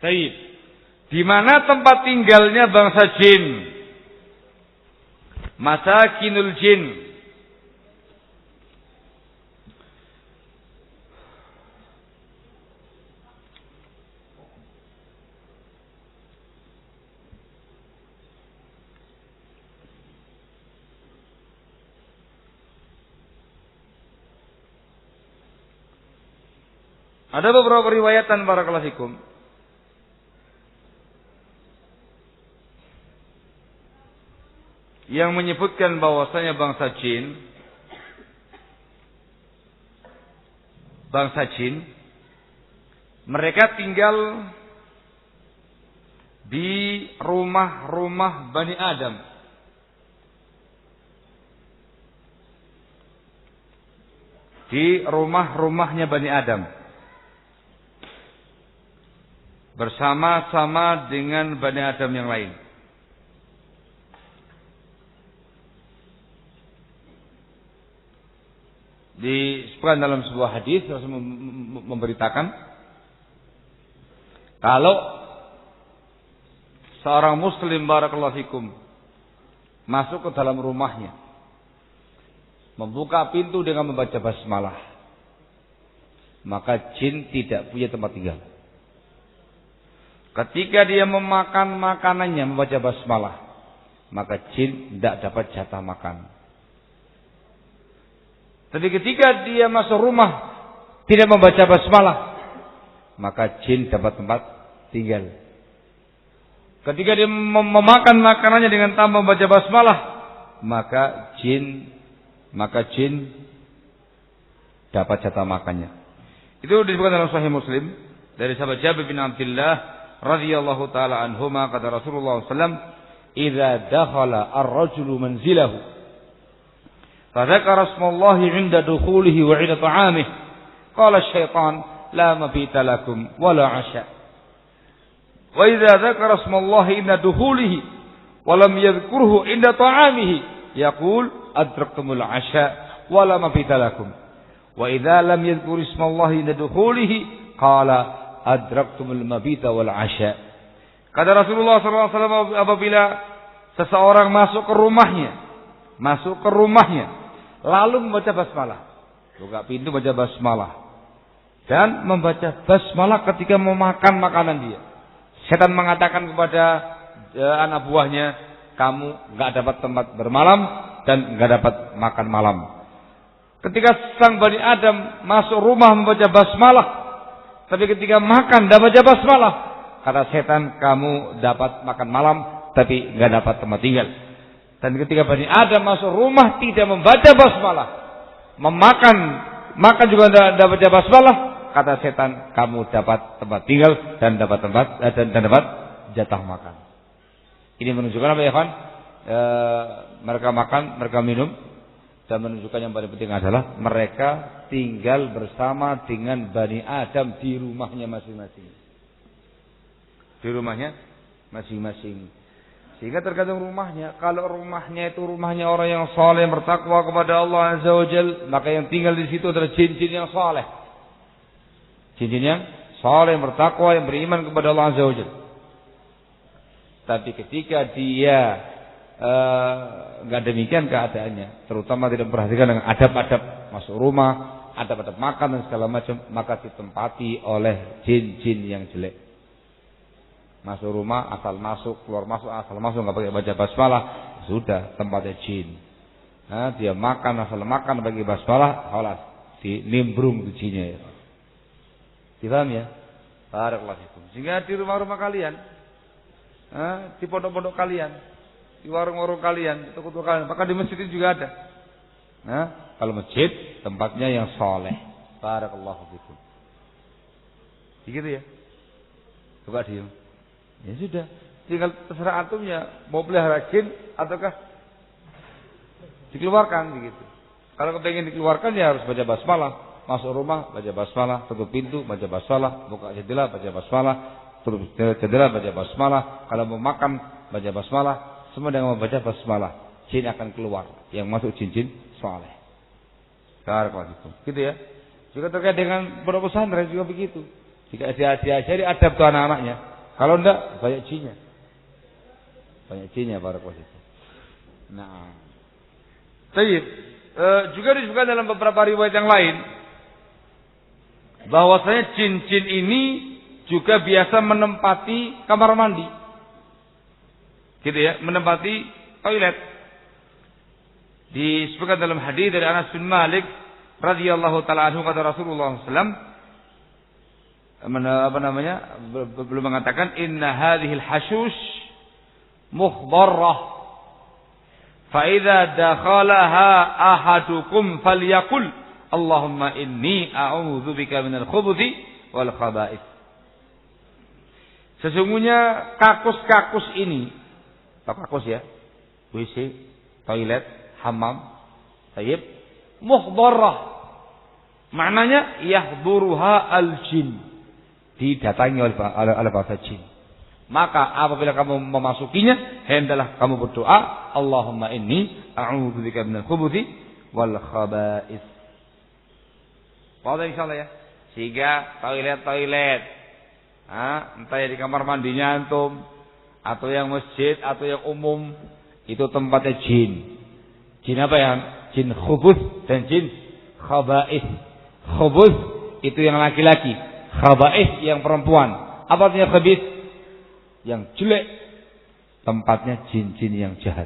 Baik. Di mana tempat tinggalnya bangsa jin? Masakinul jin. Ada beberapa riwayatan barakallahu fikum yang menyebutkan bahwasanya bangsa jin mereka tinggal di rumah-rumah Bani Adam. Di rumah-rumahnya Bani Adam. Bersama-sama dengan Bani Adam yang lain. Disebutkan dalam sebuah hadis Rasul memberitakan kalau seorang muslim barakallahu fikum masuk ke dalam rumahnya, membuka pintu dengan membaca basmalah, maka jin tidak punya tempat tinggal. Ketika dia memakan makanannya membaca basmalah, maka jin tidak dapat jatah makan. Tapi ketika dia masuk rumah tidak membaca basmalah, maka jin dapat tempat tinggal. Ketika dia memakan makanannya dengan tanpa membaca basmalah, maka jin dapat jatah makannya. Itu disebutkan dalam Sahih Muslim dari sahabat Jabir bin Abdullah radhiyallahu taala anhuma, kata Rasulullah sallallahu alaihi wasallam, "Idza dakhala ar-rajulu manzilahu fa dzakara ismallahi 'inda dukhulihi wa 'inda ta'amihi, qala asy-syaitan la mabita lakum wa la 'asha. Wa idza dzakara ismallahi 'inda dukhulihi wa lam yadhkurhu 'inda ta'amihi, yaqul adraktumul 'asha wa la mabita lakum. Wa idza lam yadhkur ismallahi 'inda dukhulihi qala adraktumul mabita wal 'asha." Kata Rasulullah SAW, apabila seseorang masuk ke rumahnya lalu membaca basmalah, buka pintu baca basmalah dan membaca basmalah ketika memakan makanan dia, setan mengatakan kepada anak buahnya, kamu enggak dapat tempat bermalam dan enggak dapat makan malam. Ketika sang Bani Adam masuk rumah membaca basmalah, tapi ketika makan tidak baca basmalah, kata setan, kamu dapat makan malam tapi enggak dapat tempat tinggal. Dan ketika Bani Adam masuk rumah tidak membaca basmalah, makan juga tidak baca basmalah, kata setan, kamu dapat tempat tinggal dan dapat dapat jatah makan. Ini menunjukkan apa ya, kawan? Mereka makan, mereka minum, dan menunjukkan yang paling penting adalah mereka tinggal bersama dengan Bani Adam di rumahnya masing-masing. Di rumahnya masing-masing. Sehingga tergantung rumahnya. Kalau rumahnya itu rumahnya orang yang saleh, bertakwa kepada Allah Azza wa Jalla, maka yang tinggal di situ adalah jin-jin yang saleh. Jin-jin yang saleh, bertakwa, yang beriman kepada Allah Azza wa Jalla. Tapi ketika dia enggak demikian keadaannya, terutama tidak memperhatikan dengan adab-adab masuk rumah, adab-adab makan dan segala macam, maka ditempati oleh jin-jin yang jelek. Masuk rumah asal masuk, keluar masuk asal masuk, enggak pakai baca basmalah, sudah tempatnya jin. Nah, dia makan asal makan bagi basmalah, halas nimbrung tuh jinnya ya. Dipaham ya? Barakallahu fikum. Sehingga di rumah-rumah kalian, di pondok-pondok kalian, di warung-warung kalian, di toko-toko kalian, maka di masjid juga ada. Nah, kalau masjid tempatnya yang soleh. Barakallahu fikum. Begitu ya? Coba diam. Ya sudah, tinggal terserah antumnya mau pelihara jin ataukah dikeluarkan begitu. Kalau kepengen dikeluarkan ya harus baca basmalah. Masuk rumah baca basmalah, tutup pintu baca basmalah, buka jendela baca basmalah, tutup jendela baca basmalah. Kalau mau makan baca basmalah, semua dengan membaca basmalah, jin akan keluar. Yang masuk jin-jin saleh. Barakallahu. Gitu ya. Juga terkait dengan pondok pesantren juga begitu. Jika diajari adab tuh anak-anaknya, Kalau enggak, banyak jinnya. Banyak jinnya barakallahu fikum. Nah. Baik. Juga disebutkan dalam beberapa riwayat yang lain bahwasanya jin-jin ini juga biasa menempati kamar mandi. Gitu ya, menempati toilet. Disebutkan dalam hadis dari Anas bin Malik radhiyallahu taala anhu, kata Rasulullah SAW, belum mengatakan inna hadhil hashush mukhdarrah fa idza dakhalaha ahadukum falyaqul Allahumma inni a'udzubika minal khubuthi wal khaba'ith. Sesungguhnya kakus-kakus ini, kakus ya, WC, toilet, hammam, tayyib, muhdharrah. Maknanya yahduruha al-jin, didatangi oleh bahasa jin. Maka apabila kamu memasukinya, hendaklah kamu berdoa, Allahumma inni a'udzubika minal khubuthi wal khaba'ith. Pada insyaallah ya. Sehingga toilet-toilet, entah ya di kamar mandinya antum, atau yang masjid, atau yang umum, itu tempatnya jin. Jin apa ya? Jin khubuth dan jin khaba'ith. Khubuth itu yang laki-laki, khaba'ith yang perempuan. Apa artinya khabith? Yang jelek. Tempatnya jin-jin yang jahat.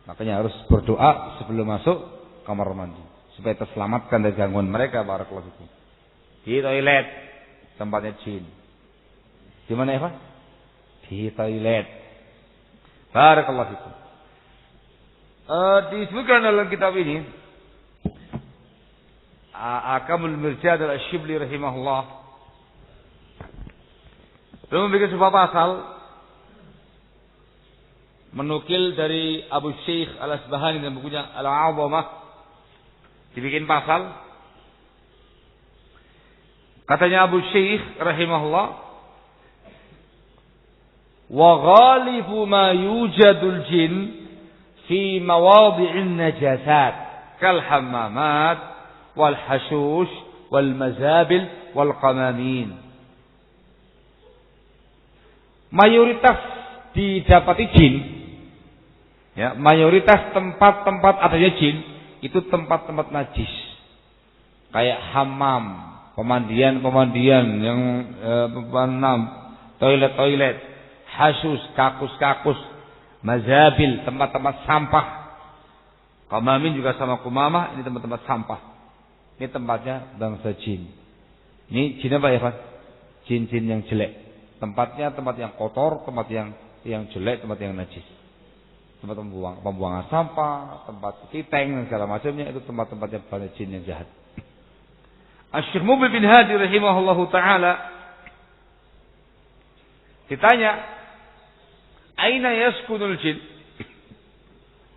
Makanya harus berdoa sebelum masuk kamar mandi, supaya terselamatkan dari gangguan mereka. Barakallahu fikum. Di toilet tempatnya jin. Di mana ya Pak? Di toilet. Barakallahu fikum. Disebutkan dalam kitab ini Akamul Mirjad al-Shibli rahimahullah, beliau membuat sebuah pasal menukil dari Abu Syekh Al-Asbahani dalam bukunya Al-A'zamah. Dibikin pasal, katanya Abu Syekh rahimahullah, wa ghalibu ma yujadul jin fi mawadhi'in najasat kal hammamat wal hashush wal mazabil wal qamamin. Mayoritas didapati jin, ya, mayoritas tempat-tempat adanya jin itu tempat-tempat najis, kayak hammam, pemandian yang toilet-toilet, hasus, kakus-kakus, mazabil, tempat-tempat sampah, qamamin juga sama kumamah, ini tempat-tempat sampah. Ini tempatnya bangsa jin. Ini jin apa ya Pak? Jin-jin yang jelek. Tempatnya tempat yang kotor, tempat yang jelek, tempat yang najis. Tempat pembuangan sampah, tempat titeng dan segala macamnya, itu tempat-tempatnya para jin yang jahat. Asy-Syaikh Mubil bin Hadi rahimahullahu taala ditanya, "Aina yaskunul jin?"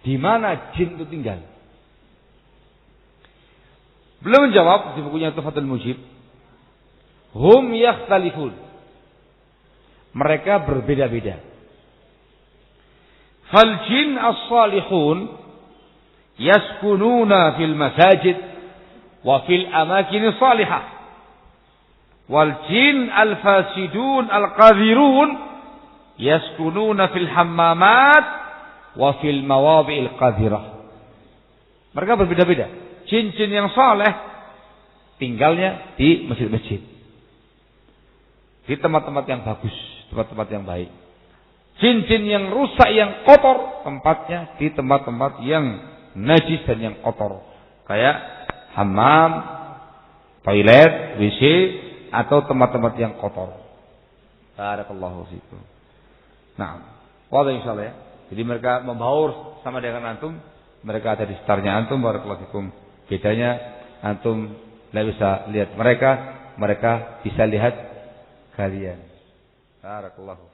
Di mana jin itu tinggal? Beliau menjawab di bukunya Tuhfatul Mujib, "Hum yakhtalifun." Mereka berbeda-beda. Fal jin as-salihun yaskununa fil masajid wa fil amakin salihah. Wal jin al-fasidun al-qadhirun yaskununa fil hammamat wa fil mawabi'il qadhirah. Mereka berbeda-beda. Jin-jin yang saleh tinggalnya di masjid-masjid, di tempat-tempat yang bagus, tempat-tempat yang baik. Jin-jin yang rusak, yang kotor, tempatnya di tempat-tempat yang najis dan yang kotor, kayak hammam, toilet, WC, atau tempat-tempat yang kotor. Barakallahu fikum. Nah, wadah insyaallah ya. Jadi mereka membaur sama dengan antum, mereka ada di sekitarnya antum. Barakallahu fikum. Bedanya antum tidak bisa lihat mereka, mereka bisa lihat kalian. Barakallahu.